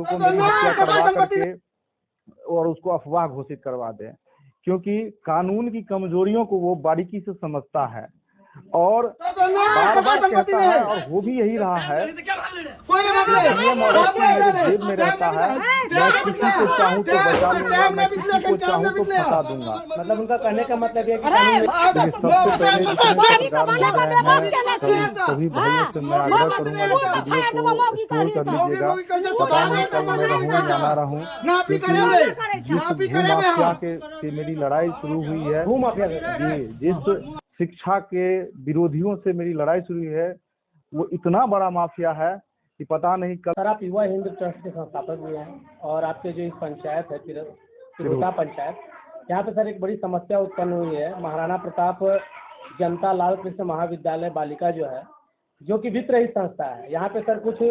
को मेरी हत्या करवा करके और उसको अफवाह घोषित करवा दें, क्योंकि कानून की कमजोरियों को वो बारीकी से समझता है और बार बार कहता है और हो भी यही रहा है। नियम और एक्ट मेरे जेब में रहता है, मैं किसी को चाहूँ तो बचा लूंगा, मैं किसी को चाहूँ तो फंसा दूंगा। मतलब उनका कहने का मतलब है कि सबसे पहले सभी भाइयों से मैं आग्रह करूंगा वीडियो को स्टोर कर लीजिएगा। पता नहीं कल मैं रहूं या ना रहूं, क्योंकि जिस भूमाफिया से मेरी लड़ाई शुरू हुई है, जी जिस शिक्षा के विरोधियों से मेरी लड़ाई शुरू हुई है, वो इतना बड़ा माफिया है कि पता नहीं कब। सर आप युवा हिंद ट्रस्ट के संस्थापक भी हैं और आपके जो इस पंचायत है तिरोटा पंचायत, यहाँ पे सर एक बड़ी समस्या उत्पन्न हुई है। महाराणा प्रताप जनता लाल कृष्ण महाविद्यालय बालिका जो है, जो कि वित्त रहित संस्था है, यहाँ पे सर कुछ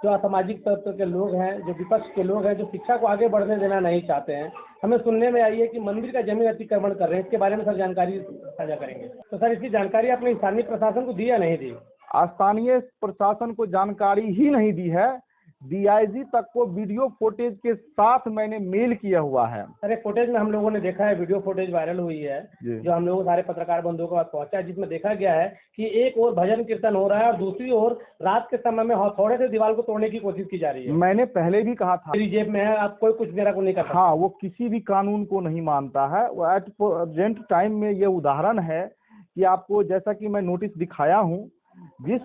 जो असामाजिक तत्व के लोग हैं, जो विपक्ष के लोग हैं, जो शिक्षा को आगे बढ़ने देना नहीं चाहते हैं। हमें सुनने में आई है कि मंदिर का जमीन अतिक्रमण कर रहे हैं। इसके बारे में सर जानकारी साझा करेंगे। तो सर इसकी जानकारी आपने स्थानीय प्रशासन को दी या नहीं दी? स्थानीय प्रशासन को जानकारी ही नहीं दी है। डीआईजी तक को वीडियो फुटेज के साथ मैंने मेल किया हुआ है। अरे फुटेज में हम लोगों ने देखा है, वीडियो फुटेज वायरल हुई है जो हम लोगों सारे पत्रकार बंधुओं के पास पहुंचा है, जिसमें देखा गया है कि एक ओर भजन कीर्तन हो रहा है और दूसरी ओर रात के समय में हथौड़े से दीवार को तोड़ने की कोशिश की जा रही है। मैंने पहले भी कहा था, मेरी जेब में है, आप कोई कुछ मेरा को नहीं करता। हाँ, वो किसी भी कानून को नहीं मानता है। वो एट प्रेजेंट टाइम में ये उदाहरण है कि आपको, जैसा कि मैं नोटिस दिखाया हूँ, जिस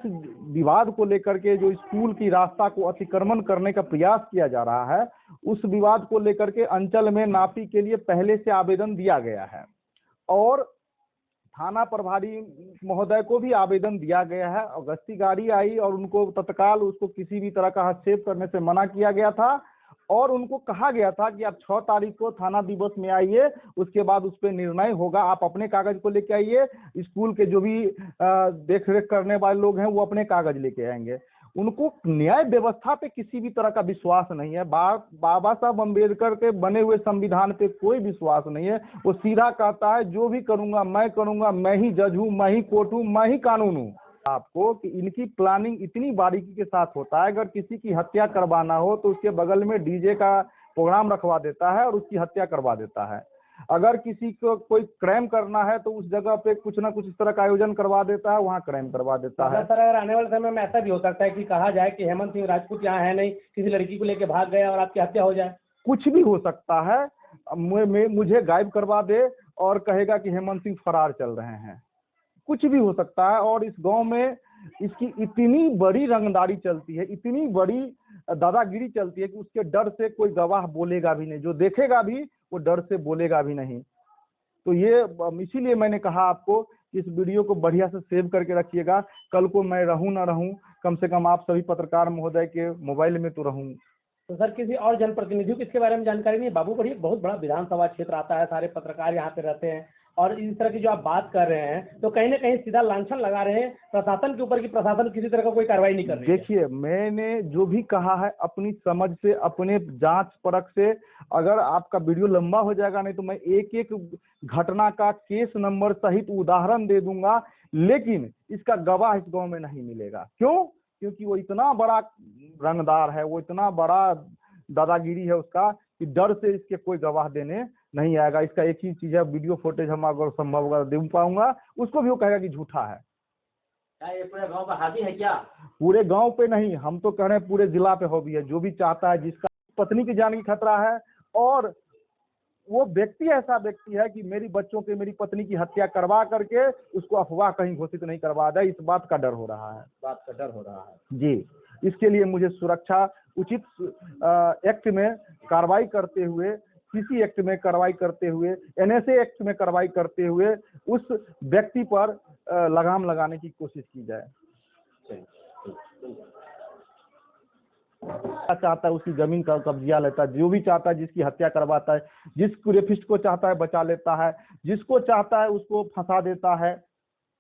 विवाद को लेकर के जो स्कूल की रास्ता को अतिक्रमण करने का प्रयास किया जा रहा है, उस विवाद को लेकर के अंचल में नापी के लिए पहले से आवेदन दिया गया है और थाना प्रभारी महोदय को भी आवेदन दिया गया है। और गश्ती गाड़ी आई और उनको तत्काल उसको किसी भी तरह का हस्तक्षेप करने से मना किया गया था और उनको कहा गया था कि आप 6 तारीख को थाना दिवस में आइए, उसके बाद उस पर निर्णय होगा। आप अपने कागज को लेके आइए, स्कूल के जो भी देख रेख करने वाले लोग हैं वो अपने कागज लेके आएंगे। उनको न्याय व्यवस्था पे किसी भी तरह का विश्वास नहीं है। बाबा साहब अम्बेडकर के बने हुए संविधान पे कोई विश्वास नहीं है। वो सीधा कहता है जो भी करूंगा, मैं ही जज हूँ, मैं ही कोर्ट हूँ, मैं ही कानून हूँ। आपको कि इनकी प्लानिंग इतनी बारीकी के साथ होता है, अगर किसी की हत्या करवाना हो तो उसके बगल में डीजे का प्रोग्राम रखवा देता है और उसकी हत्या करवा देता है। अगर किसी को कोई क्राइम करना है तो उस जगह पे कुछ ना कुछ इस तरह का आयोजन करवा देता है, वहाँ क्राइम करवा देता है। सर अगर आने वाले समय में ऐसा भी हो सकता है कि कहा जाए कि हेमंत सिंह राजपूत यहाँ है नहीं, किसी लड़की को लेकर भाग गया और आपकी हत्या हो जाए? कुछ भी हो सकता है। मुझे गायब करवा दे और कहेगा कि हेमंत सिंह फरार चल रहे हैं, कुछ भी हो सकता है। और इस गांव में इसकी इतनी बड़ी रंगदारी चलती है, इतनी बड़ी दादागिरी चलती है कि उसके डर से कोई गवाह बोलेगा भी नहीं, जो देखेगा भी वो डर से बोलेगा भी नहीं। तो ये इसीलिए मैंने कहा आपको कि इस वीडियो को बढ़िया से सेव करके रखिएगा। कल को मैं रहूं ना रहूं, कम से कम आप सभी पत्रकार महोदय के मोबाइल में तो रहूं। तो सर किसी और जनप्रतिनिधियों को इसके बारे में जानकारी नहीं? बाबू बड़ी बहुत बड़ा विधानसभा क्षेत्र आता है, सारे पत्रकार यहाँ पे रहते हैं और इस तरह की जो आप बात कर रहे हैं तो कहीं ना कहीं सीधा लांछन लगा रहे हैं प्रशासन के ऊपर कि प्रशासन किसी तरह का कोई कार्रवाई नहीं कर रही है। देखिए, मैंने जो भी कहा है अपनी समझ से, अपने जांच परख से, अगर आपका वीडियो लंबा हो जाएगा नहीं तो मैं एक एक घटना का केस नंबर सहित उदाहरण दे दूंगा, लेकिन इसका गवाह इस गांव में नहीं मिलेगा। क्यों? क्योंकि वो इतना बड़ा रंगदार है, वो इतना बड़ा दादागिरी है उसका कि डर से इसके कोई गवाह देने नहीं आएगा। इसका एक ही चीज है, वीडियो फुटेज हम अगर संभव होगा दे पाऊंगा, उसको भी वो कहेगा कि झूठा है। क्या ये पूरे गांव पर हावी है क्या? पूरे गांव पे नहीं, हम तो कह रहे हैं पूरे जिला पे हावी है। जो भी चाहता है, जिसका पत्नी की जान की खतरा है और वो व्यक्ति ऐसा व्यक्ति है कि मेरी बच्चों के, मेरी पत्नी की हत्या करवा करके उसको अफवाह कहीं घोषित नहीं करवा दे, इस बात का डर हो रहा है। जी, इसके लिए मुझे सुरक्षा उचित एक्ट में कार्रवाई करते हुए, किसी एक्ट में कार्रवाई करते हुए, एनएसए एक्ट में कार्रवाई करते हुए उस व्यक्ति पर लगाम लगाने की कोशिश की जाए। चाहता है उसकी जमीन का कब्जा लेता है, जो भी चाहता है जिसकी हत्या करवाता है, जिस रेपिस्ट को चाहता है बचा लेता है, जिसको चाहता है उसको फंसा देता है।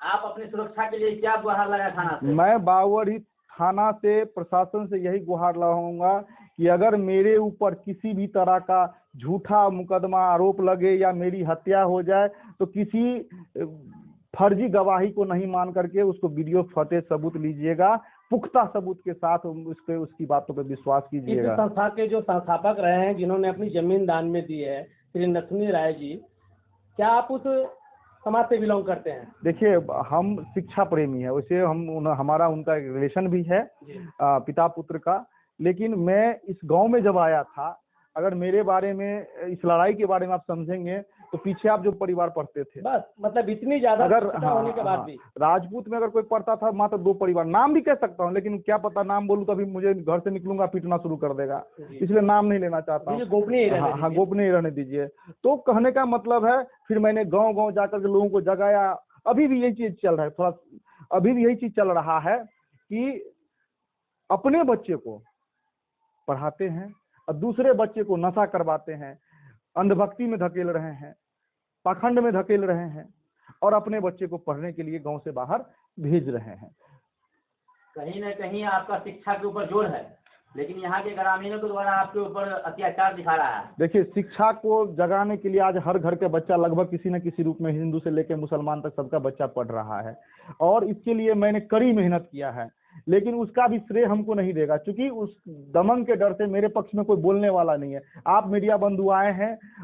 आप अपनी सुरक्षा के लिए क्या गुहार लगाए थाना से? मैं बावरी थाना से, प्रशासन से यही गुहार लगाऊंगा कि अगर मेरे ऊपर किसी भी तरह का झूठा मुकदमा आरोप लगे या मेरी हत्या हो जाए तो किसी फर्जी गवाही को नहीं मान करके उसको वीडियो फुटेज सबूत लीजिएगा पुख्ता सबूत के साथ उसकी बातों पर विश्वास इस कीजिएगा। संस्था के जो संस्थापक रहे हैं, जिन्होंने अपनी जमीन दान में दी है, श्री नथुनी राय जी, क्या आप उस समाज से बिलोंग करते हैं? देखिए, हम शिक्षा प्रेमी है, वैसे हमारा उनका एक रिलेशन भी है पिता पुत्र का। लेकिन मैं इस गांव में जब आया था, अगर मेरे बारे में, इस लड़ाई के बारे में आप समझेंगे तो पीछे आप जो परिवार पढ़ते थे, बस मतलब इतनी ज्यादा अगर शिक्षा होने के बाद भी राजपूत में अगर कोई पढ़ता था मात्र 2 परिवार, नाम भी कह सकता हूँ, लेकिन क्या पता नाम बोलूं तो अभी मुझे घर से निकलूंगा पीटना शुरू कर देगा, इसलिए नाम नहीं लेना चाहता हूँ। गोपनीय हाँ, गोपनीय रहने दीजिए। तो कहने का मतलब है, फिर मैंने गाँव गाँव जाकर के लोगों को जगाया। अभी भी यही चीज चल रहा है, थोड़ा अभी भी यही चीज चल रहा है कि अपने बच्चे को पढ़ाते हैं और दूसरे बच्चे को नशा करवाते हैं, अंधभक्ति में धकेल रहे हैं, पाखंड में धकेल रहे हैं, और अपने बच्चे को पढ़ने के लिए गांव से बाहर भेज रहे हैं। कहीं न कहीं आपका शिक्षा के ऊपर जोर है, लेकिन यहाँ के ग्रामीणों के द्वारा आपके ऊपर अत्याचार दिखा रहा है। देखिए, शिक्षा को जगाने के लिए आज हर घर के बच्चा लगभग किसी न किसी रूप में, हिंदू से लेकर मुसलमान तक सबका बच्चा पढ़ रहा है, और इसके लिए मैंने कड़ी मेहनत किया है। लेकिन उसका भी श्रेय हमको नहीं देगा, क्योंकि उस दमन के डर से मेरे पक्ष में कोई बोलने वाला नहीं है। आप मीडिया बंधु आए हैं,